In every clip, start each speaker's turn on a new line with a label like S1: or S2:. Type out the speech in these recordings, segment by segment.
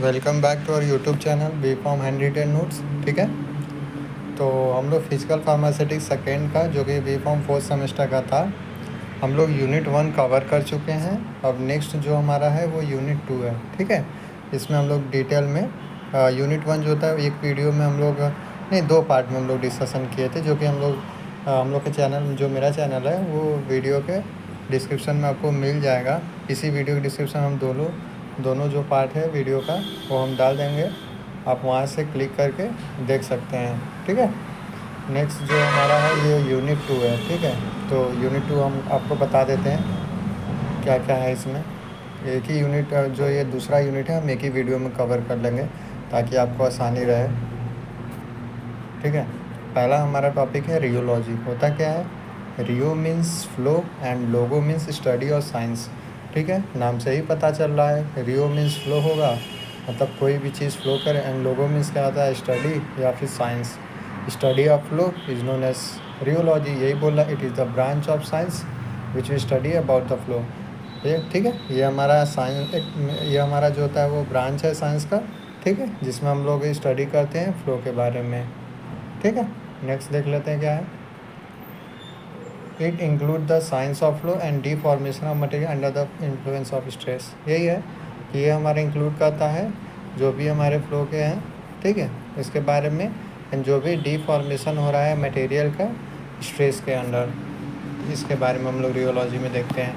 S1: Welcome back to our YouTube channel B pharm handwritten notes. ठीक है, तो हम लोग फिजिकल फार्मास्यूटिक्स सेकेंड का जो कि बी फॉर्म फोर्थ सेमेस्टर का था, हम लोग यूनिट 1 कवर कर चुके हैं। अब नेक्स्ट जो हमारा है वो यूनिट 2 है। ठीक है, इसमें हम लोग डिटेल में यूनिट 1 जो था एक वीडियो में हम लोग नहीं, 2 पार्ट में हम लोग डिस्कशन किए थे, जो कि हम लोग के चैनल, जो मेरा चैनल है वो वीडियो के डिस्क्रिप्शन में आपको मिल जाएगा। इसी वीडियो के डिस्क्रिप्शन हम दोनों जो पार्ट है वीडियो का वो हम डाल देंगे, आप वहाँ से क्लिक करके देख सकते हैं। ठीक है, नेक्स्ट जो हमारा है ये यूनिट 2 है। ठीक है, तो यूनिट 2 हम आपको बता देते हैं क्या क्या है इसमें। एक ही यूनिट, जो ये दूसरा यूनिट है, हम एक ही वीडियो में कवर कर लेंगे ताकि आपको आसानी रहे। ठीक है, पहला हमारा टॉपिक है रियोलॉजी। होता क्या है? Rheo means flow and logo means study और साइंस। ठीक है, नाम से ही पता चल रहा है, रियो मीन्स फ्लो होगा, मतलब कोई भी चीज़ फ्लो करे, एंड लोगो मीन्स क्या होता है? स्टडी या फिर science. Study of flow is known as rheology. यही बोला, it is the branch of science which we study about the flow. ये ठीक है, ये हमारा साइंस, ये हमारा जो होता है वो ब्रांच है साइंस का। ठीक है, जिसमें हम लोग स्टडी करते हैं फ्लो के बारे में। ठीक है, नेक्स्ट देख लेते हैं क्या है। It include the science of flow and deformation of material under the influence of stress. यही है कि ये हमारा इंक्लूड करता है जो भी हमारे फ्लो के हैं, ठीक है, इसके बारे में, एंड जो भी डिफॉर्मेशन हो रहा है मटेरियल का स्ट्रेस के अंडर, इसके बारे में हम लोग रियोलॉजी में देखते हैं।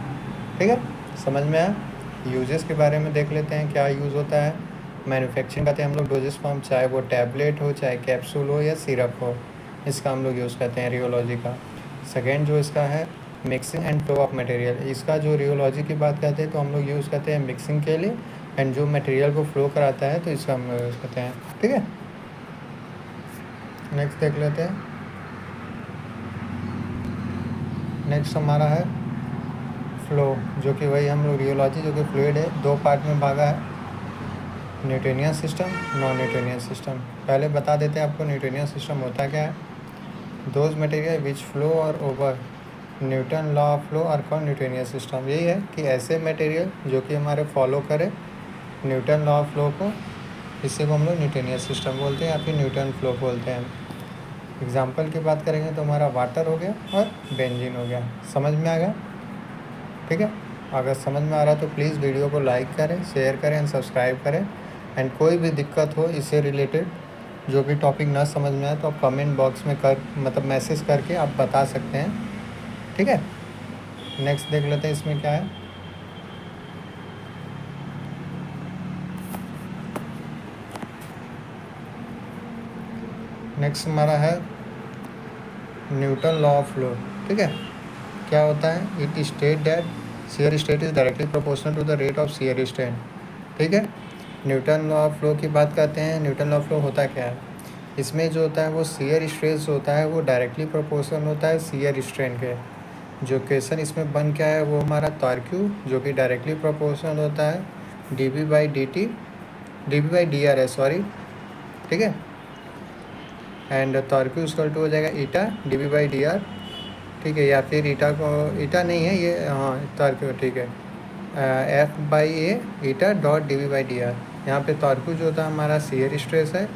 S1: ठीक है, समझ में आया? यूजेस के बारे में देख लेते हैं, क्या यूज़ होता है। मैन्युफैक्चरिंग करते हैं हम लोग डोजेस फॉर्म, चाहे वो टैबलेट हो, चाहे कैप्सूल हो या सिरप हो, इसका हम लोग यूज़ करते हैं रियोलॉजी का। सेकेंड जो इसका है mixing and flow of material, इसका जो रियोलॉजी की बात करते हैं तो हम लोग यूज़ करते हैं मिक्सिंग के लिए, एंड जो मटेरियल को फ्लो कराता है तो इसका हम लोग यूज़ करते हैं। ठीक है, नेक्स्ट देख लेते हैं। नेक्स्ट हमारा है फ्लो, जो कि वही हम लोग रियोलॉजी, जो कि फ्लूइड है, 2 पार्ट में भागा है, Newtonian system, non Newtonian system. पहले बता देते हैं आपको न्यूटोनियन सिस्टम होता क्या है। दोज मटेरियल विच फ्लो और obey Newton law of flow are called Newtonian system. यही है कि ऐसे मटेरियल जो कि हमारे फॉलो करे न्यूटन लॉ ऑफ फ्लो को, इसी को हम लोग न्यूटोनियन सिस्टम बोलते हैं या फिर न्यूटन फ्लो बोलते हैं। एग्जाम्पल की बात करेंगे तो हमारा वाटर हो गया और बेंजीन हो गया। समझ में आ गया? ठीक है, अगर समझ में आ रहा है तो प्लीज़ वीडियो को लाइक करें, शेयर करें एंड सब्सक्राइब करें। एंड कोई भी दिक्कत हो इससे रिलेटेड, जो भी टॉपिक ना समझ में आए तो आप कमेंट बॉक्स में मतलब मैसेज करके आप बता सकते हैं। ठीक है, नेक्स्ट देख लेते हैं इसमें क्या है। नेक्स्ट हमारा है न्यूटन लॉ ऑफ फ्लो। ठीक है, क्या होता है? It state that shear stress is directly proportional to the rate of shear strain. ठीक है, न्यूटन लॉ ऑफ फ्लो की बात करते हैं। न्यूटन लॉ ऑफ फ्लो होता क्या है? इसमें जो होता है वो shear स्ट्रेस होता है वो डायरेक्टली प्रोपोर्शनल होता है shear स्ट्रेन के। जो क्वेश्चन इसमें बन क्या है वो हमारा टॉर्क क्यू, जो कि डायरेक्टली प्रोपोर्शनल होता है dB बाई dr है, सॉरी। ठीक है, and torque Q equal to हो जाएगा ईटा dB बाई dr। ठीक है, या फिर ईटा नहीं है ये, हाँ टॉर्क क्यू, ठीक है, F by A eta dot dB by dr। यहाँ पे टॉर्क क्यू जो होता है हमारा shear स्ट्रेस है,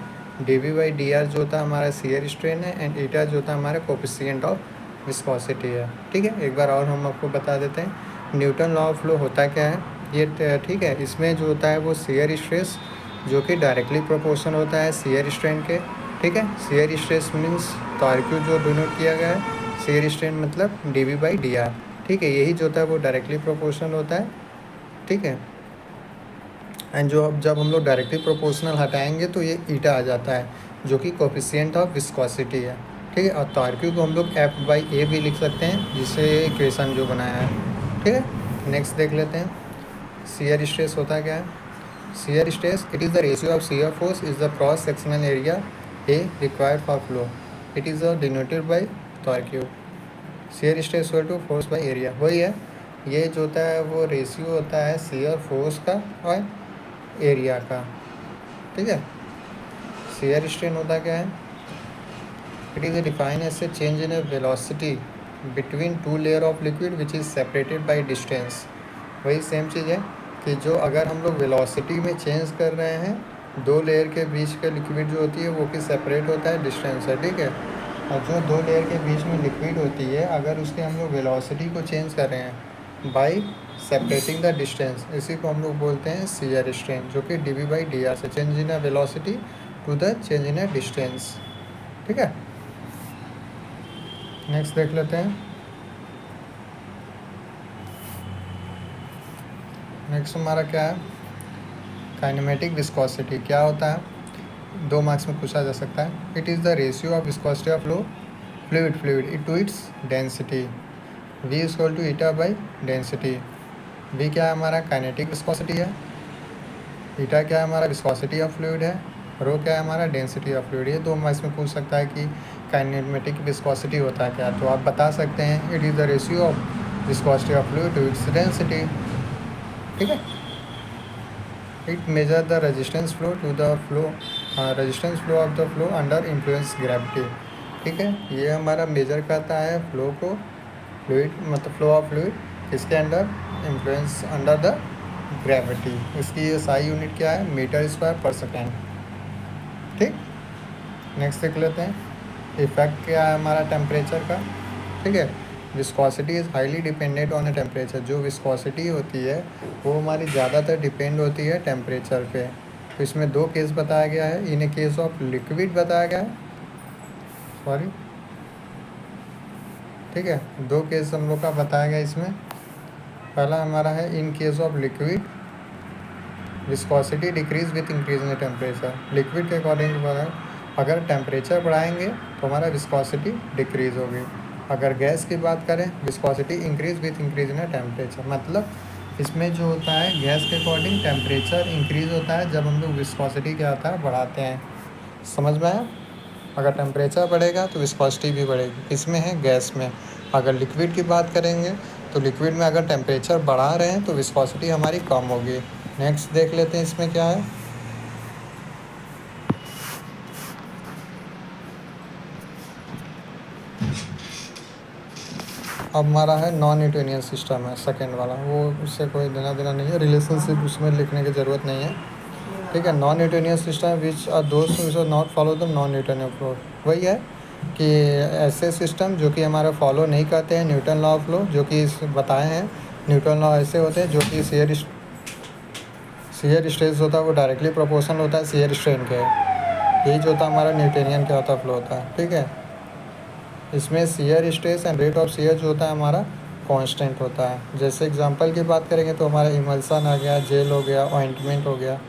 S1: dB बाई dr जो होता है हमारा shear स्ट्रेन है, एंड ईटा जो होता है हमारा कोफिशिएंट ऑफ विस्कोसिटी है। ठीक है, एक बार और हम आपको बता देते हैं न्यूटन लॉ ऑफ फ्लो होता क्या है ये। ठीक है, इसमें जो होता है वो shear स्ट्रेस जो कि डायरेक्टली प्रोपोर्शनल होता है shear स्ट्रेन के। ठीक है, shear stress means torque Q जो डिनोट किया गया है, shear स्ट्रेन मतलब dB बाई dr। ठीक है, यही जो होता है वो डायरेक्टली प्रोपोर्शनल होता है। ठीक है, एंड जो जब हम लोग डायरेक्टली प्रोपोर्शनल हटाएंगे तो ये ईटा आ जाता है, जो कि कोफिशिएंट ऑफ विस्कोसिटी है। ठीक है, और टॉर्क क्यू को हम लोग F बाई ए भी लिख सकते हैं, जिससे इक्वेशन जो बनाया है। ठीक है, नेक्स्ट देख लेते हैं shear स्ट्रेस होता क्या है। shear stress it is the ratio of shear force is the cross sectional area A required for flow, it is denoted by torque Q. shear stress equal to force by area, वही है, ये जो होता है वो ratio होता है shear force का और एरिया का। ठीक है, shear स्ट्रेन होता क्या है? It is define as a change in a velocity between 2 layer of liquid which is separated by distance. वही सेम चीज़ है कि जो अगर हम लोग वेलोसिटी में चेंज कर रहे हैं, दो लेयर के बीच के लिक्विड जो होती है वो कि सेपरेट होता है डिस्टेंस से, ठीक है। और जो दो लेयर के बीच में लिक्विड होती है, अगर उसके हम लोग वेलोसिटी को चेंज कर रहे हैं बाई सेपरेटिंग द डिस्टेंस, इसी को हम लोग बोलते हैं शियर स्ट्रेन, जो कि dv/dr से change in a velocity to the change in a distance, ठीक है। नेक्स्ट देख लेते हैं। नेक्स्ट हमारा क्या है, काइनेमेटिक विस्कोसिटी क्या होता है, 2 मार्क्स में पूछा जा सकता है। It is the ratio of viscosity of fluid it to its density, v equal to eta by density. v क्या है हमारा काइनेटिक विस्कोसिटी है, ईटा क्या है हमारा विस्कोसिटी ऑफ फ्लूइड है, रो क्या है हमारा डेंसिटी ऑफ फ्लूइड। ये 2 मार्क्स में पूछ सकता है कि काइनेमेटिक विस्कोसिटी होता है क्या, तो आप बता सकते हैं it is the ratio of viscosity of fluid to its density, ठीक है। It measure the resistance flow of the flow under influence gravity, ठीक है। ये हमारा मेजर करता है फ्लो को, फ्लूइड मतलब फ्लो ऑफ फ्लूइड किसके under, influence under the gravity. इसकी SI यूनिट क्या है, मीटर स्क्वायर पर सेकेंड, ठीक। नेक्स्ट देख लेते हैं, इफेक्ट क्या है हमारा टेम्परेचर का, ठीक है। Viscosity is highly dependent on the temperature, जो विस्कोसिटी होती है वो हमारी ज़्यादातर डिपेंड होती है टेम्परेचर पे। तो इसमें 2 केस बताया गया है, इन केस ऑफ लिक्विड बताया गया है, सॉरी, ठीक है। 2 केस हम लोग का बताया गया इसमें। पहला हमारा है in case of liquid viscosity decrease with increase in temperature, liquid के अकॉर्डिंग अगर टेम्परेचर बढ़ाएंगे तो हमारा विस्कोसिटी डिक्रीज होगी। अगर गैस की बात करें, viscosity increase with increase in temperature, मतलब इसमें जो होता है गैस के अकॉर्डिंग टेम्परेचर इंक्रीज होता है जब हम लोग विस्कोसिटी क्या होता है बढ़ाते हैं, समझ में आया। अगर टेम्परेचर बढ़ेगा तो विस्कोसिटी भी बढ़ेगी, इसमें है गैस में। अगर लिक्विड की बात करेंगे तो लिक्विड में अगर टेम्परेचर बढ़ा रहे हैं तो विस्कोसिटी हमारी कम होगी। नेक्स्ट देख लेते हैं इसमें क्या है, अब हमारा है नॉन न्यूटोनियन सिस्टम है सेकंड वाला, वो उससे कोई देना देना नहीं है, रिलेशनशिप उसमें लिखने की ज़रूरत नहीं है, ठीक है। Non Newtonian system which are दोस्त which are not follow the non Newtonian flow, वही है कि ऐसे सिस्टम जो कि हमारा फॉलो नहीं करते हैं न्यूटन लॉ ऑफ फ्लो, जो कि बताए हैं न्यूटन लॉ ऐसे होते हैं जो कि शेयर स्ट्रेस होता है वो डायरेक्टली प्रोपोर्शनल होता है शेयर स्ट्रेन के, यही जो होता है हमारा न्यूटोनियन क्या होता है फ्लो होता है, ठीक है। इसमें shear stress and rate of share जो होता है हमारा कांस्टेंट होता है। जैसे एग्जांपल की बात करेंगे तो हमारा इमल्सन आ गया, जेल हो गया, ऑइंटमेंट हो गया,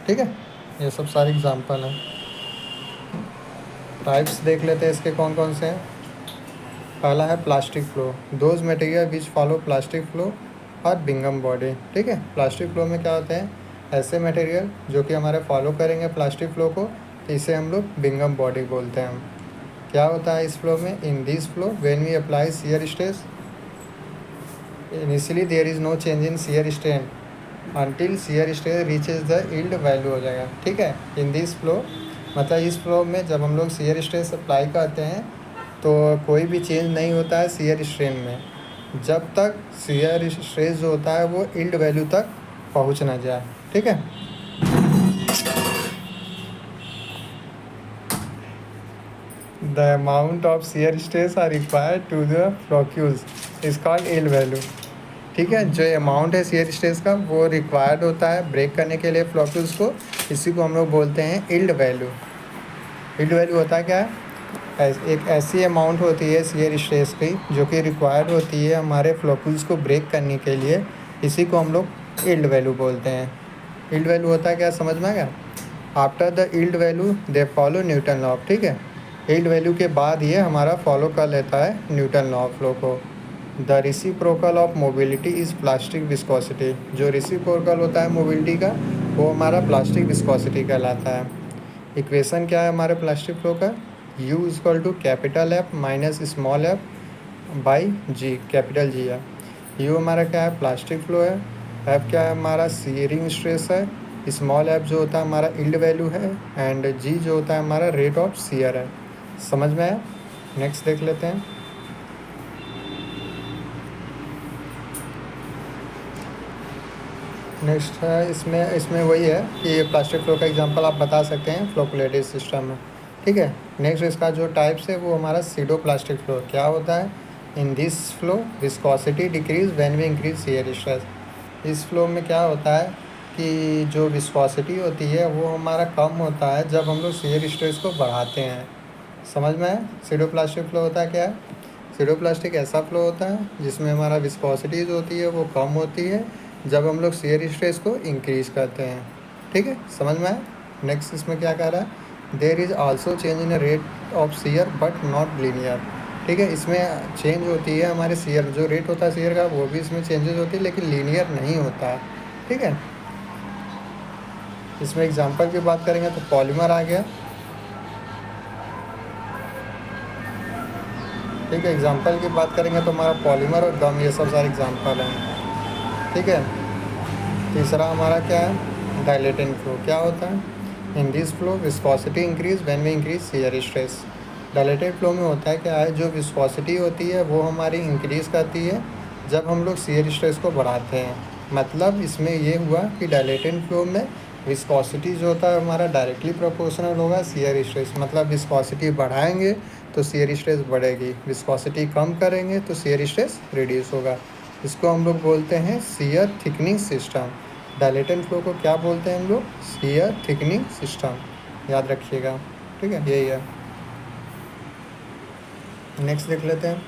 S1: ठीक है। ये सब सारे एग्जांपल हैं। टाइप्स देख लेते हैं इसके कौन कौन से हैं। पहला है plastic flow, those material which follow plastic flow और बिंगम बॉडी, ठीक है। प्लास्टिक फ्लो में क्या होते हैं, ऐसे मटेरियल जो कि हमारे फॉलो करेंगे प्लास्टिक फ्लो को, तो इसे हम लोग बिंगम बॉडी बोलते हैं। क्या होता है इस फ्लो में, in this flow when we apply shear stress initially there is no change in shear strain until shear stress reaches the yield value हो जाएगा, ठीक है। इन दिस फ्लो मतलब इस फ्लो में जब हम लोग शियर स्ट्रेस अप्लाई करते हैं तो कोई भी चेंज नहीं होता है शियर स्ट्रेन में, जब तक शियर स्ट्रेस जो होता है वो यील्ड वैल्यू तक पहुंच ना जाए, ठीक है। The amount of shear stress are required to the floccules is called yield value, ठीक है। जो अमाउंट है शेयर स्ट्रेस का वो रिक्वायर्ड होता है ब्रेक करने के लिए फ्लॉक्यूल्स को, इसी को हम लोग बोलते हैं यील्ड वैल्यू। यील्ड वैल्यू होता है क्या, एक ऐसी अमाउंट होती है शेयर स्ट्रेस की जो कि रिक्वायर्ड होती है हमारे फ्लॉक्यूल्स को ब्रेक करने के लिए, इसी को हम लोग यील्ड वैल्यू बोलते हैं। यील्ड वैल्यू होता है क्या, समझ में आ गया। After the yield value they follow Newton law, ठीक है। यील्ड वैल्यू के बाद ये हमारा फॉलो कर लेता है न्यूटन लॉ ऑफ फ्लो को। The reciprocal of mobility is plastic viscosity, जो रेसिप्रोकल होता है मोबिलिटी का वो हमारा प्लास्टिक विस्कोसिटी कहलाता है। इक्वेशन क्या है हमारे प्लास्टिक फ्लो का, U equal to capital F minus small f by G, capital G है। U हमारा क्या है, प्लास्टिक फ्लो है। F क्या है हमारा, शियरिंग स्ट्रेस है। स्मॉल f जो होता है हमारा यील्ड वैल्यू है एंड G जो होता है हमारा रेट ऑफ शियर है। समझ में आया। नेक्स्ट देख लेते हैं। नेक्स्ट है इसमें वही है कि प्लास्टिक फ्लो का एग्जांपल आप बता सकते हैं फ्लोकुलेटिव सिस्टम में, ठीक है। नेक्स्ट इसका जो टाइप्स है वो हमारा सीडो प्लास्टिक फ्लो क्या होता है। In this flow viscosity decrease when we increase shear stress. इस फ्लो में क्या होता है कि जो विस्कोसिटी होती है वो हमारा कम होता है जब हम लोग शियर स्ट्रेस को बढ़ाते हैं। समझ में आया। सीडो प्लास्टिक फ्लो होता है क्या है। सीडो प्लास्टिक ऐसा फ्लो होता है जिसमें हमारा विस्कोसिटी जो होती है वो कम होती है जब हम लोग शियर स्ट्रेस को इंक्रीज करते हैं, ठीक है। समझ में आया। नेक्स्ट इसमें क्या कह रहा है, there is also change in rate of shear but not linear, ठीक है। इसमें चेंज होती है हमारे शियर जो रेट होता है शियर का वो भी इसमें चेंजेस होती है लेकिन लीनियर नहीं होता है, ठीक है। इसमें एग्जांपल की बात करेंगे तो पॉलीमर आ गया, ठीक है। एग्जांपल की बात करेंगे तो हमारा पॉलीमर और गम ये सब सारे एग्जांपल हैं, ठीक है। तीसरा हमारा क्या है, डायलेटेंट फ्लो क्या होता है। In this flow viscosity increase when we increase shear stress. Dilated flow में होता है क्या है, जो विस्कोसिटी होती है वो हमारी इंक्रीज़ करती है जब हम लोग शियर स्ट्रेस को बढ़ाते हैं। मतलब इसमें ये हुआ कि डायलेटेंट फ्लो में विस्कोसिटी जो होता है हमारा डायरेक्टली प्रोपोर्शनल होगा शियर स्ट्रेस। मतलब विस्कोसिटी बढ़ाएंगे तो शियर स्ट्रेस बढ़ेगी, विस्कोसिटी कम करेंगे तो शियर स्ट्रेस रिड्यूस होगा। इसको हम लोग बोलते हैं shear thickening system. Dilatant flow को क्या बोलते हैं हम लोग, शियर थिकनिंग सिस्टम, याद रखिएगा, ठीक है। यही है। नेक्स्ट देख लेते हैं,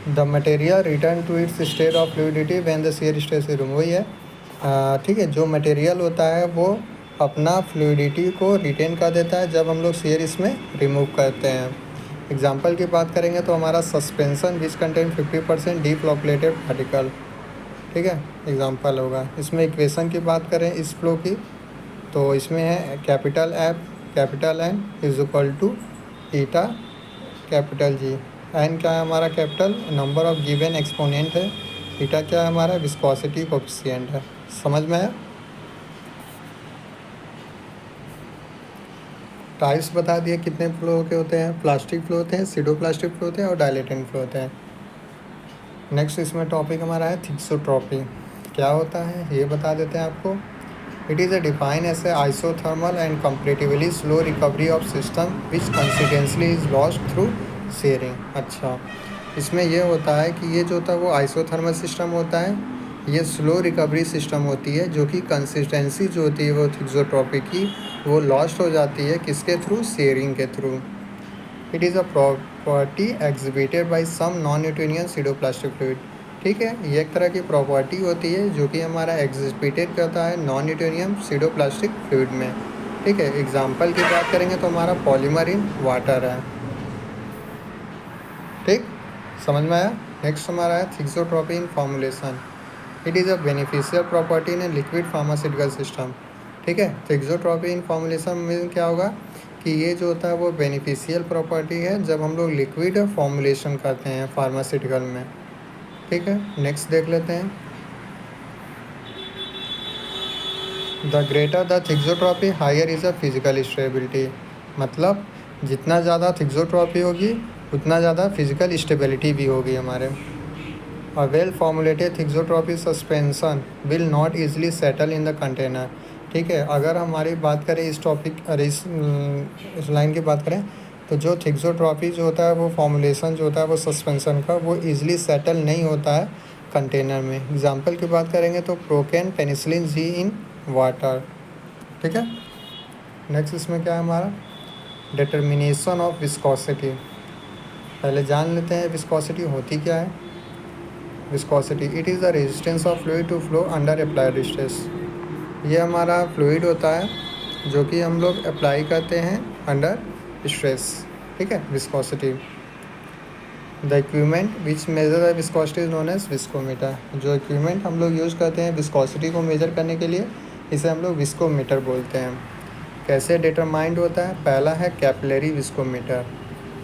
S1: the material return to its state of fluidity when the shear stress is remove. वही है, ठीक है। जो मटेरियल होता है वो अपना फ्लूइडिटी को रिटेन कर देता है जब हम लोग शियर इसमें रिमूव करते हैं। एग्जाम्पल की बात करेंगे तो हमारा सस्पेंसन विच कंटेन 50% डीफ्लोकुलेटेड पार्टिकल, ठीक है, एग्जाम्पल होगा। इसमें इक्वेशन की बात करें इस फ्लो की तो इसमें है capital N is equal to eta capital G. N क्या है हमारा capital number of given exponent है, ईटा क्या है हमारा विस्कोसिटी कोफिशिएंट है। समझ में आया। टाइप्स बता दिए कितने फ्लो के होते हैं, प्लास्टिक फ्लो होते हैं, सीडो प्लास्टिक फ्लो होते हैं और डायलेटेंट फ्लो होते हैं। नेक्स्ट इसमें टॉपिक हमारा है थिक्सोट्रॉपी क्या होता है ये बता देते हैं आपको। It is a define as a isothermal and comparatively slow recovery of system which consistently is lost through shearing. अच्छा, इसमें यह होता है कि ये जो होता है वो आइसोथर्मल सिस्टम होता है, ये स्लो रिकवरी सिस्टम होती है जो कि कंसिस्टेंसी जो होती है वो थिक्सोट्रॉपी की वो लॉस्ट हो जाती है किसके थ्रू, शेयरिंग के through. It is a property exhibited by some non Newtonian pseudoplastic fluid, ठीक है। ये एक तरह की प्रॉपर्टी होती है जो कि हमारा एग्जिबिटेड करता है नॉन न्यूटोनियम सीडोप्लास्टिक फ्लूइड में, ठीक है। एग्जाम्पल की बात करेंगे तो हमारा पॉलीमर इन वाटर है, ठीक, समझ में आया। नेक्स्ट हमारा है thixotropy in formulation. It is a beneficial property in a liquid pharmaceutical system, ठीक है। थिक्सोट्रॉपी इन फॉर्मुलेशन में क्या होगा कि ये जो होता है वो बेनिफिशियल प्रॉपर्टी है जब हम लोग लिक्विड फॉर्मुलेशन करते हैं फार्मास्यूटिकल में, ठीक है। नेक्स्ट देख लेते हैं, the greater the thixotropy higher is a physical stability. मतलब जितना ज़्यादा थिक्सोट्रॉपी होगी उतना ज़्यादा फिजिकल स्टेबिलिटी भी होगी हमारे। A well formulated thixotropy suspension will not easily settle in the container, ठीक है। अगर हमारी बात करें इस टॉपिक और इस लाइन की बात करें तो जो थिक्सोट्रॉपी जो होता है वो फॉर्मुलेशन जो होता है वो सस्पेंसन का वो ईजिली सेटल नहीं होता है कंटेनर में। एग्जांपल की बात करेंगे तो procaine penicillin G in water, ठीक है। नेक्स्ट इसमें क्या है हमारा डिटर्मिनेशन ऑफ विस्कोसिटी। पहले जान लेते हैं विस्कोसिटी होती क्या है। Viscosity it is the resistance of fluid to flow under applied stress. ये हमारा फ्लूइड होता है जो कि हम लोग अप्लाई करते हैं अंडर स्ट्रेस, ठीक है, viscosity. The equipment which measure the viscosity is known as viscometer. जो इक्विपमेंट हम लोग यूज़ करते हैं विस्कोसिटी को मेजर करने के लिए इसे हम लोग विस्कोमीटर बोलते हैं। कैसे डिटरमाइंड होता है, पहला है capillary viscometer.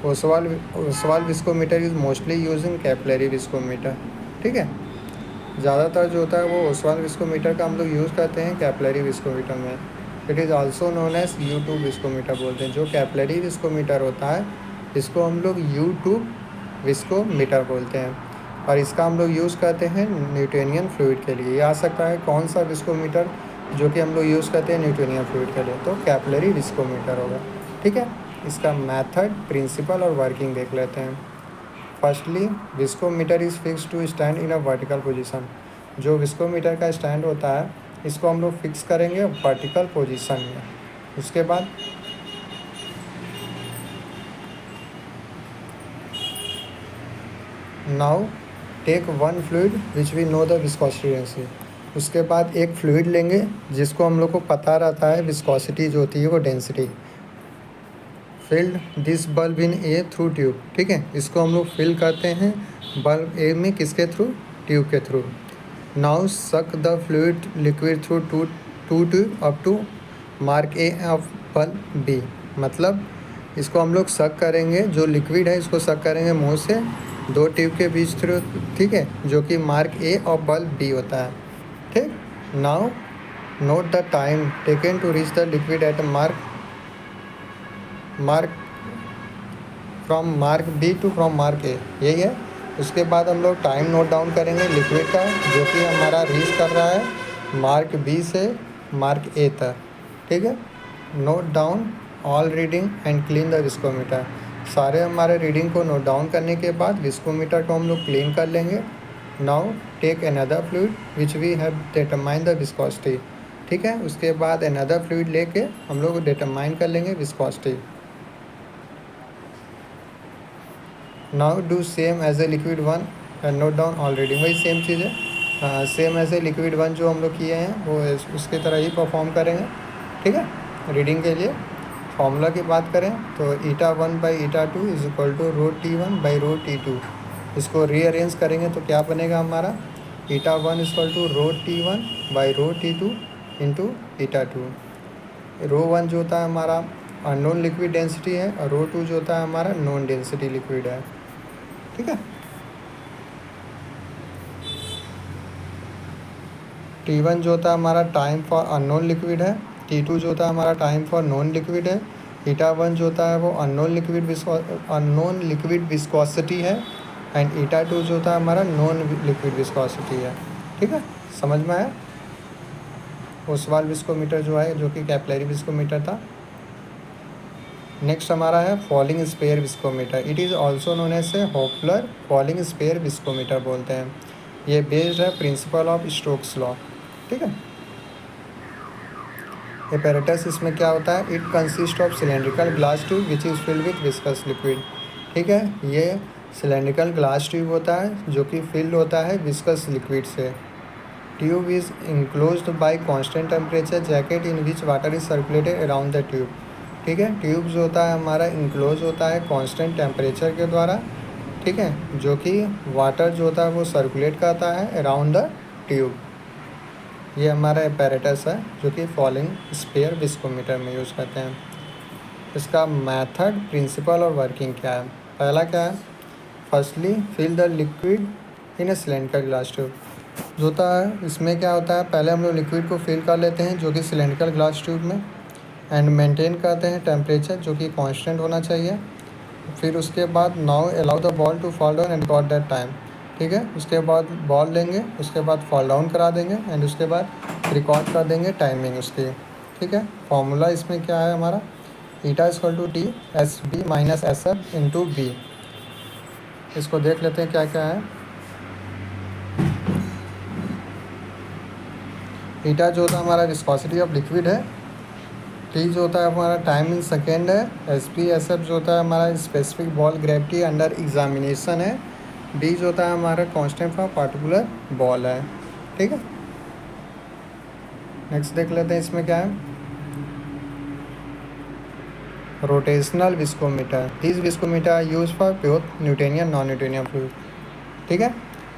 S1: Oswal viscometer is mostly use in capillary viscometer, ठीक है। ज़्यादातर जो होता है वो ओसवाल विस्कोमीटर का हम लोग यूज़ करते हैं कैपिलरी विस्कोमीटर में। It is also known as U2 viscometer बोलते हैं। जो कैपिलरी विस्कोमीटर होता है इसको हम लोग U2 विस्कोमीटर बोलते हैं। और इसका हम लोग यूज़ करते हैं न्यूटोनियन फ्लूइड के लिए। ये आ सकता है कौन सा विस्कोमीटर जो कि हम लोग यूज़ करते हैं न्यूटोनियन फ्लूइड के लिए, तो कैपिलरी विस्कोमीटर होगा। ठीक है, इसका मेथड, प्रिंसिपल और वर्किंग देख लेते हैं। Firstly, viscometer is fix to stand in a vertical position. जो विस्कोमीटर का स्टैंड होता है इसको हम लोग फिक्स करेंगे वर्टिकल पोजीशन में। उसके बाद now take one fluid which we know the viscosity density. उसके बाद एक फ्लूइड लेंगे जिसको हम लोग को पता रहता है विस्कोसिटी जो होती है वो density. Filled this bulb in A through tube. ठीक है, इसको हम लोग फिल करते हैं बल्ब ए में, किसके थ्रू? ट्यूब के through. Now suck the fluid liquid through to tube up to mark A of bulb B. मतलब इसको हम लोग सक करेंगे, जो लिक्विड है इसको सक करेंगे मुंह से 2 ट्यूब के बीच थ्रू। ठीक है, जो कि मार्क ए और बल्ब बी होता है। ठीक, now note the time taken to reach the liquid at mark from mark B to from mark A, यही है। उसके बाद हम लोग टाइम नोट डाउन करेंगे लिक्विड का जो कि हमारा रीच कर रहा है मार्क बी से मार्क ए तक। ठीक है, note down all reading and clean the viscometer. सारे हमारे रीडिंग को नोट डाउन करने के बाद विस्कोमीटर को हम लोग क्लीन कर लेंगे। Now take another fluid which we have determine the viscosity. ठीक है, उसके बाद अनदर फ्लूइड लेके हम लोग डिटरमाइन कर लेंगे viscosity. Now do same as a liquid one and note down all reading. वही सेम चीज़ है, same as a liquid one जो हम लोग किए हैं वो उसकी तरह ही परफॉर्म करेंगे। ठीक है, रीडिंग के लिए फॉर्मूला की बात करें तो eta1 by eta2 is equal to rho T1 by rho T2। इसको रीअरेंज करेंगे तो क्या बनेगा हमारा? eta1 is equal to rho T1 by rho T2 into eta2। Rho 1 जो होता है हमारा अननोन लिक्विड डेंसिटी है और रो 2 जो होता है हमारा नोन डेंसिटी लिक्विड है। ठीक है, T1 जो होता है हमारा टाइम फॉर अननोन लिक्विड है, T2 जो होता है हमारा टाइम फॉर नॉन लिक्विड है, eta1 जो होता है वो अननोन लिक्विड विस्कोसिटी है एंड eta2 जो होता है हमारा नॉन लिक्विड विस्कोसिटी है। ठीक है, समझ में आया? ओसवाल विस्कोमीटर जो है जो कि कैपिलरी विस्कोमीटर था। नेक्स्ट हमारा है falling sphere viscometer. It is also known as a Hoppler falling sphere viscometer बोलते हैं। ये बेस्ड है प्रिंसिपल ऑफ स्टोक्स लॉ। ठीक है, एपैरेटस इसमें क्या होता है? It consist of cylindrical glass tube which is filled with viscous liquid. ठीक है, ये सिलेंड्रिकल ग्लास ट्यूब होता है जो कि फिल्ड होता है विस्कस लिक्विड से। Tube is enclosed bye constant temperature jacket in which water is circulated around the tube. ठीक है, ट्यूब जो होता है हमारा इनक्लोज होता है कांस्टेंट टेम्परेचर के द्वारा। ठीक है, जो कि वाटर जो होता है वो सर्कुलेट करता है अराउंड द ट्यूब। ये हमारा एपैरेटस है जो कि फॉलिंग स्पेयर विस्कोमीटर में यूज़ करते हैं। इसका मेथड, प्रिंसिपल और वर्किंग क्या है? पहला क्या है? Firstly fill the liquid in a cylindrical glass tube. जो होता है इसमें क्या होता है, पहले हम लोग लिक्विड को फिल कर लेते हैं जो कि सिलेंड्रिकल ग्लास ट्यूब में एंड मेंटेन करते हैं टेम्परेचर जो कि कांस्टेंट होना चाहिए। फिर उसके बाद now allow the ball to fall down and record that time. ठीक है, उसके बाद बॉल लेंगे, उसके बाद फॉल डाउन करा देंगे एंड उसके बाद रिकॉर्ड कर देंगे टाइमिंग उसकी। ठीक है, फॉर्मूला इसमें क्या है हमारा? Eta equal to T S B minus S F into B. इसको देख लेते हैं क्या क्या है। ईटा जो होता है हमारा विस्कोसिटी ऑफ लिक्विड है, टी जो होता है हमारा टाइम इन सेकेंड है, एस पी एस एफ जो होता है हमारा specific ball gravity under examination है, बी जो होता है हमारा कांस्टेंट फॉर पार्टिकुलर बॉल है। ठीक है, नेक्स्ट देख लेते हैं इसमें क्या है। Rotational viscometer. This viscometer use for pure Newtonian non Newtonian fluid. ठीक है,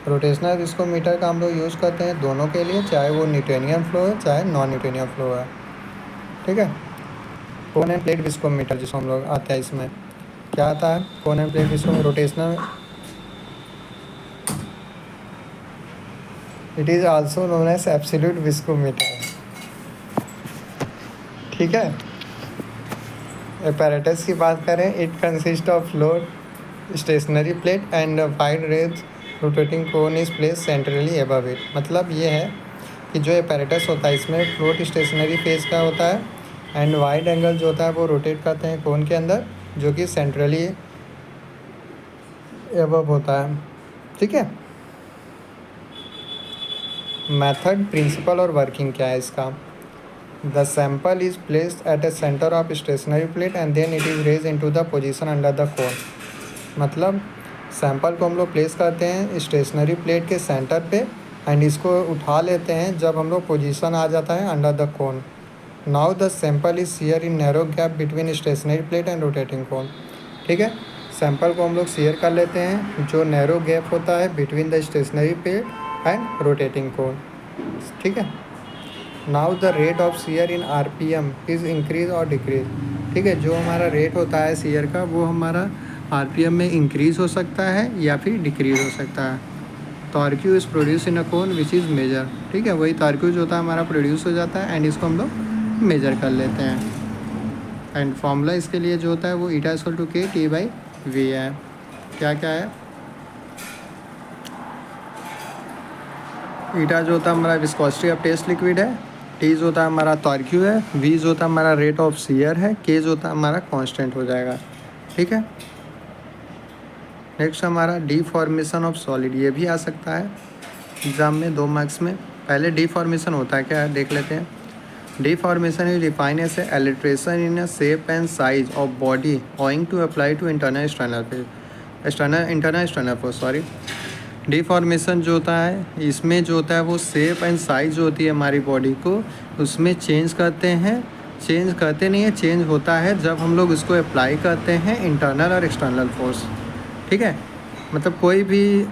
S1: रोटेशनल विस्कोमीटर का हम लोग यूज़ करते हैं दोनों के लिए, चाहे वो न्यूटोनियन फ्लो है चाहे नॉन न्यूटोनियन फ्लो है। ठीक है, कोन एंड प्लेट विस्कोमीटर जिसको हम लोग आता है, इसमें क्या आता है? Cone and plate viscometer rotational. It is also known as absolute viscometer. ठीक है, एपैरेटस की बात करें, it consist of floor stationary plate and wide range rotating cone is place centrally above it. मतलब ये है कि जो एपैरेटस होता है इसमें फ्लोट स्टेशनरी फेज का होता है एंड वाइड एंगल जो होता है वो रोटेट करते हैं कोन के अंदर, जो कि सेंट्रली अबव होता है। ठीक है, मेथड, प्रिंसिपल और वर्किंग क्या है इसका। The sample is placed at a centre of stationary plate and then it is raise into the position under the cone. मतलब सैंपल को हम लोग प्लेस करते हैं स्टेशनरी प्लेट के सेंटर पे एंड इसको उठा लेते हैं जब हम लोग पोजीशन आ जाता है under the cone. Now the sample is shear in narrow gap between stationary plate and rotating cone. ठीक है, सैंपल को हम लोग सीयर कर लेते हैं जो नैरो गैप होता है between the stationary plate and rotating cone. ठीक है, now the rate of shear in RPM is increase और डिक्रीज। ठीक है, जो हमारा रेट होता है सीयर का वो हमारा RPM में इंक्रीज़ हो सकता है या फिर डिक्रीज़ हो सकता है। Torque is produce in a cone which is measure. ठीक है, वही टॉर्क्यू जो होता है हमारा प्रोड्यूस हो जाता है एंड इसको हम लोग मेजर कर लेते हैं। एंड फॉर्मूला इसके लिए जो होता है वो ईटा इक्वल टू KT/V है। क्या क्या है, ईटा जो होता है हमारा विस्कोसिटी ऑफ टेस्ट लिक्विड है, T जो होता है हमारा टॉर्क्यू है, V जो होता है हमारा रेट ऑफ सीयर है, K जो होता है हमारा कांस्टेंट हो जाएगा। ठीक है, नेक्स्ट हमारा डिफॉर्मेशन ऑफ सॉलिड, ये भी आ सकता है एग्ज़ाम में 2 मार्क्स में। पहले डिफॉर्मेशन होता है क्या है देख लेते हैं। Deformation is define as alteration in a shape and size of body owing to apply to internal external force sorry. Deformation जो होता है इसमें जो होता है वो शेप एंड साइज जो होती है हमारी बॉडी को उसमें चेंज करते हैं, चेंज करते नहीं है, चेंज होता है जब हम लोग इसको अप्लाई करते हैं इंटरनल और एक्सटर्नल फोर्स। ठीक है, मतलब कोई भी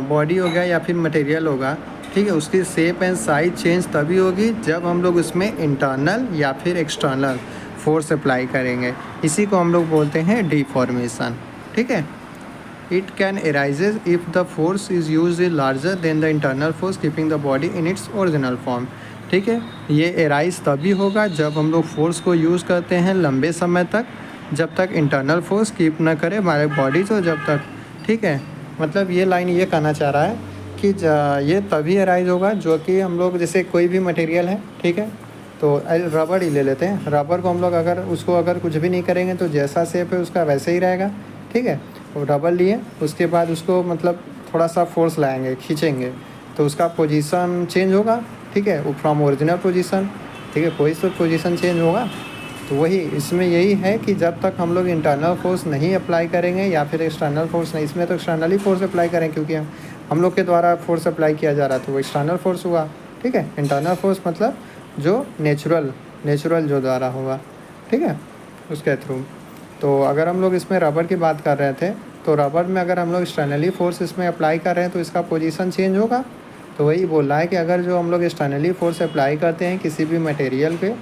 S1: बॉडी हो गया या फिर मटेरियल होगा, ठीक है, उसकी शेप एंड साइज चेंज तभी होगी जब हम लोग उसमें इंटरनल या फिर एक्सटर्नल फोर्स अप्लाई करेंगे। इसी को हम लोग बोलते हैं डिफॉर्मेशन। ठीक है, it can arises if the force is use is larger than the internal force keeping the body in its original form. ठीक है, ये अराइज तभी होगा जब हम लोग फोर्स को यूज़ करते हैं लंबे समय तक, जब तक इंटरनल फोर्स कीप ना करे हमारे बॉडी को, जब तक। ठीक है, मतलब ये लाइन ये कहना चाह रहा है कि ये तभी अराइज होगा जो कि हम लोग जैसे कोई भी मटेरियल है, ठीक है, तो रबड़ ही ले लेते हैं। रबड़ को हम लोग अगर कुछ भी नहीं करेंगे तो जैसा शेप है उसका वैसे ही रहेगा। ठीक है, तो रबड़ लिए उसके बाद उसको मतलब थोड़ा सा फोर्स लाएंगे, खींचेंगे तो उसका पोजीशन चेंज होगा। ठीक है, वो फ्रॉम ओरिजिनल पोजीशन, ठीक है, कोई तो पोजीशन चेंज होगा। तो वही इसमें यही है कि जब तक हम लोग इंटरनल फोर्स नहीं अप्लाई करेंगे या फिर एक्सटर्नल फोर्स नहीं, इसमें तो एक्सटर्नली फोर्स अप्लाई करें क्योंकि हम लोग के द्वारा फोर्स अप्लाई किया जा रहा है तो वो एक्सटर्नल फोर्स हुआ। ठीक है, इंटरनल फोर्स मतलब जो नेचुरल जो द्वारा होगा, ठीक है, उसके थ्रू। तो अगर हम लोग इसमें रबड़ की बात कर रहे थे तो रबड़ में अगर हम लोग एक्सटर्नली फोर्स इसमें अप्लाई कर रहे हैं तो इसका पोजीशन चेंज होगा। तो वही बोल रहा है कि अगर जो हम लोग एक्सटर्नली फोर्स अप्लाई करते हैं किसी भी मटेरियल पे,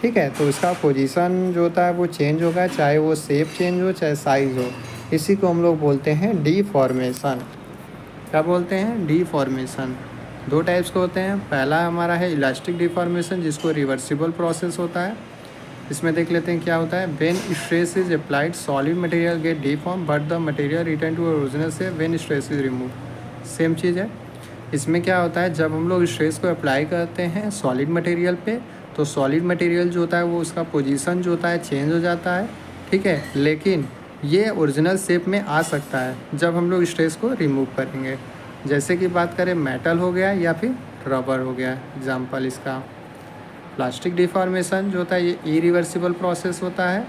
S1: ठीक है, तो इसका पोजीशन जो होता है वो चेंज होगा, चाहे वो शेप चेंज हो चाहे साइज़ हो। इसी को हम लोग बोलते हैं डिफॉर्मेशन। क्या बोलते हैं? डिफॉर्मेशन। 2 टाइप्स के होते हैं। पहला हमारा है इलास्टिक डिफॉर्मेशन जिसको रिवर्सिबल प्रोसेस होता है। इसमें देख लेते हैं क्या होता है। When stress is applied solid material get deform but the material return to original से when stress is remove. Same चीज़ है। इसमें क्या होता है, जब हम लोग स्ट्रेस को अप्लाई करते हैं सॉलिड मटेरियल पे तो सॉलिड मटेरियल जो होता है वो उसका पोजीशन जो होता है चेंज हो जाता है। ठीक है, लेकिन ये ओरिजिनल शेप में आ सकता है जब हम लोग स्ट्रेस को रिमूव करेंगे। जैसे कि बात करें मेटल हो गया या फिर रबर हो गया, एग्जाम्पल इसका। प्लास्टिक डिफॉर्मेशन जो होता है ये इरिवर्सिबल प्रोसेस होता है।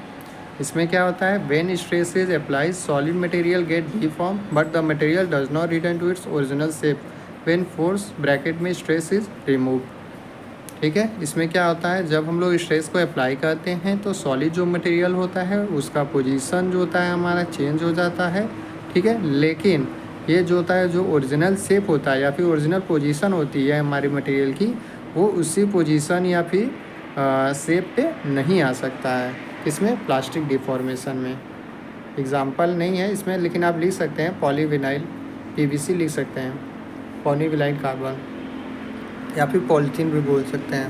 S1: इसमें क्या होता है, when stress is applied solid material get deform but the material does not return to its original shape when force bracket में स्ट्रेस इज रिमूव। ठीक है, इसमें क्या होता है, जब हम लोग स्ट्रेस को अप्लाई करते हैं तो सॉलिड जो मटेरियल होता है उसका पोजीशन जो होता है हमारा चेंज हो जाता है। ठीक है, लेकिन ये जो होता है जो ओरिजिनल शेप होता है या फिर ओरिजिनल पोजीशन होती है हमारी मटेरियल की, वो उसी पोजीशन या फिर शेप पे नहीं आ सकता है। इसमें प्लास्टिक डिफॉर्मेशन में एग्जाम्पल नहीं है इसमें, लेकिन आप लिख सकते हैं पॉलीविनाइल PVC लिख सकते हैं, पॉलीविनाइल कार्बन या फिर पॉलीथीन भी बोल सकते हैं।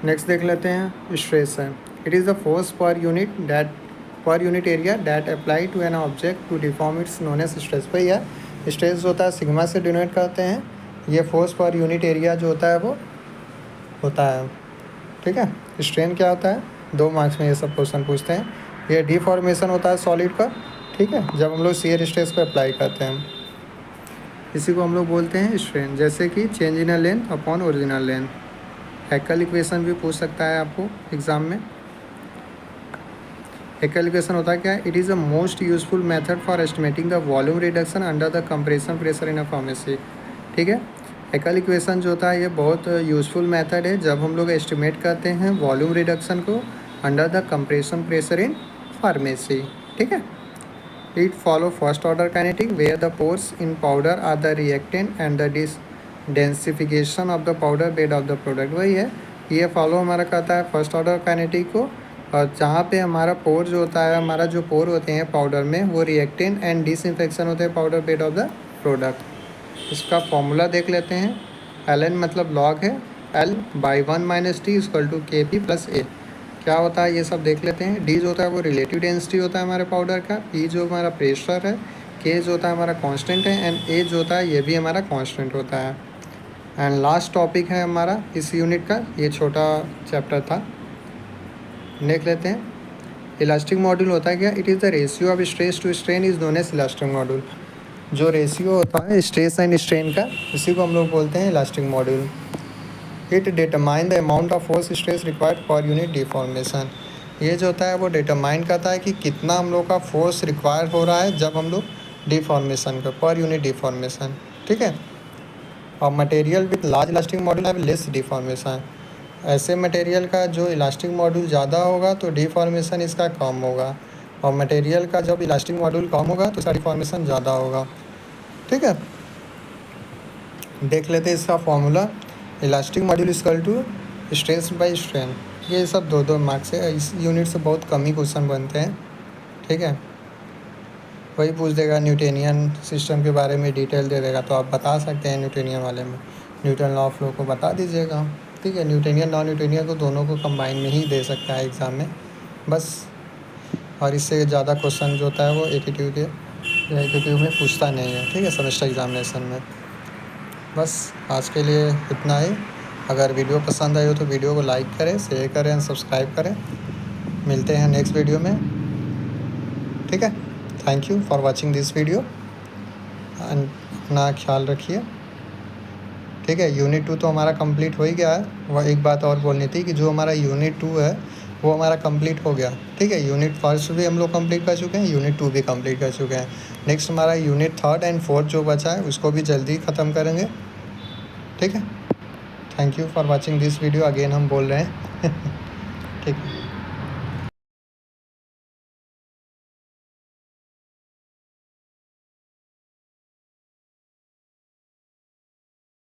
S1: नेक्स्ट देख लेते हैं स्ट्रेस है। It is the force per unit area that apply to an object to deform its known as stress. भैया स्ट्रेस जो होता है सिग्मा से डिनोट करते हैं। ये फोर्स पर यूनिट एरिया जो होता है वो होता है, ठीक है। स्ट्रेन क्या होता है, 2 मार्क्स में ये सब क्वेश्चन पूछते हैं। ये डिफॉर्मेशन होता है सॉलिड का, ठीक है, जब हम लोग शियर स्ट्रेस को अप्लाई करते हैं, इसी को हम लोग बोलते हैं स्ट्रेन। जैसे कि change in length upon original length. Hückel equation भी पूछ सकता है आपको एग्जाम में। हैकेल इक्वेशन होता है क्या है, it is the most useful method for estimating the volume reduction under the compression pressure in a pharmacy, ठीक है। हैकेल इक्वेशन जो होता है ये बहुत यूजफुल मेथड है जब हम लोग एस्टिमेट करते हैं वॉल्यूम रिडक्शन को under the compression pressure in pharmacy, ठीक है। It follow first order kinetic where the pores in powder are the reactant and the densification of the powder bed of the product। वही है, ये follow हमारा करता है first order kinetic को, और जहाँ पे हमारा पोर जो होता है, हमारा जो पोर होते हैं पाउडर में वो रिएक्टेंट एंड डिसइंफेक्शन होते हैं powder bed of the product. इसका फॉर्मूला देख लेते हैं। Ln मतलब लॉग है, L/1 - T = Kp + A। क्या होता है ये सब देख लेते हैं। डी जो होता है वो रिलेटिव डेंसिटी होता है हमारे पाउडर का, पी जो हमारा प्रेशर है, के जो होता है हमारा कांस्टेंट है, एंड ए जो होता है ये भी हमारा कांस्टेंट होता है। एंड लास्ट टॉपिक है हमारा इस यूनिट का, ये छोटा चैप्टर था, देख लेते हैं। इलास्टिक मॉड्यूल होता है क्या, it is the ratio of stress to strain is known as elastic module. जो रेशियो होता है स्ट्रेस एंड स्ट्रेन का, इसी को हम लोग बोलते हैं elastic module. It determine the amount of force stress required per unit deformation. ये जो होता है वो डिटरमाइन करता है कि कितना हम लोग का फोर्स रिक्वायर हो रहा है जब हम लोग डिफॉर्मेशन का, पर यूनिट डिफॉर्मेशन, ठीक है। और material with large elastic module have less deformation. ऐसे मटेरियल का जो इलास्टिक मॉड्यूल ज़्यादा होगा तो डिफॉर्मेशन इसका कम होगा, और मटेरियल का जब इलास्टिक मॉड्यूल कम होगा तो इसका डिफॉर्मेशन ज़्यादा होगा, ठीक है। देख लेते हैं इसका formula. Elastic module equal to stress by strain. ये सब 2-2 मार्क्स है, इस यूनिट से बहुत कम ही क्वेश्चन बनते हैं, ठीक है। वही पूछ देगा न्यूटनियन सिस्टम के बारे में डिटेल दे देगा, तो आप बता सकते हैं न्यूटनियन वाले में, न्यूटन लॉ ऑफ लो को बता दीजिएगा, ठीक है। न्यूटनियन नॉन न्यूटनियन को दोनों को कंबाइन में ही दे सकता है एग्ज़ाम में बस। और इससे ज़्यादा क्वेश्चन जो होता है वो एकीट्यू में पूछता नहीं है, ठीक है, सेमेस्टर एग्जामिनेशन में। बस आज के लिए इतना ही। अगर वीडियो पसंद आई हो तो वीडियो को लाइक करें, शेयर करें एंड सब्सक्राइब करें। मिलते हैं नेक्स्ट वीडियो में, ठीक है। Thank you for watching this video and अपना ख्याल रखिए, ठीक है। यूनिट 2 तो हमारा कंप्लीट हो ही गया है। वह एक बात और बोलनी थी कि जो हमारा यूनिट 2 है वो हमारा कंप्लीट हो गया, ठीक है। यूनिट 1 भी हम लोग कंप्लीट कर चुके हैं, यूनिट 2 भी कंप्लीट कर चुके हैं। नेक्स्ट हमारा यूनिट 3 एंड 4 जो बचा है उसको भी जल्दी ख़त्म करेंगे, ठीक है। Thank you for watching this video, again हम बोल रहे हैं ठीक है।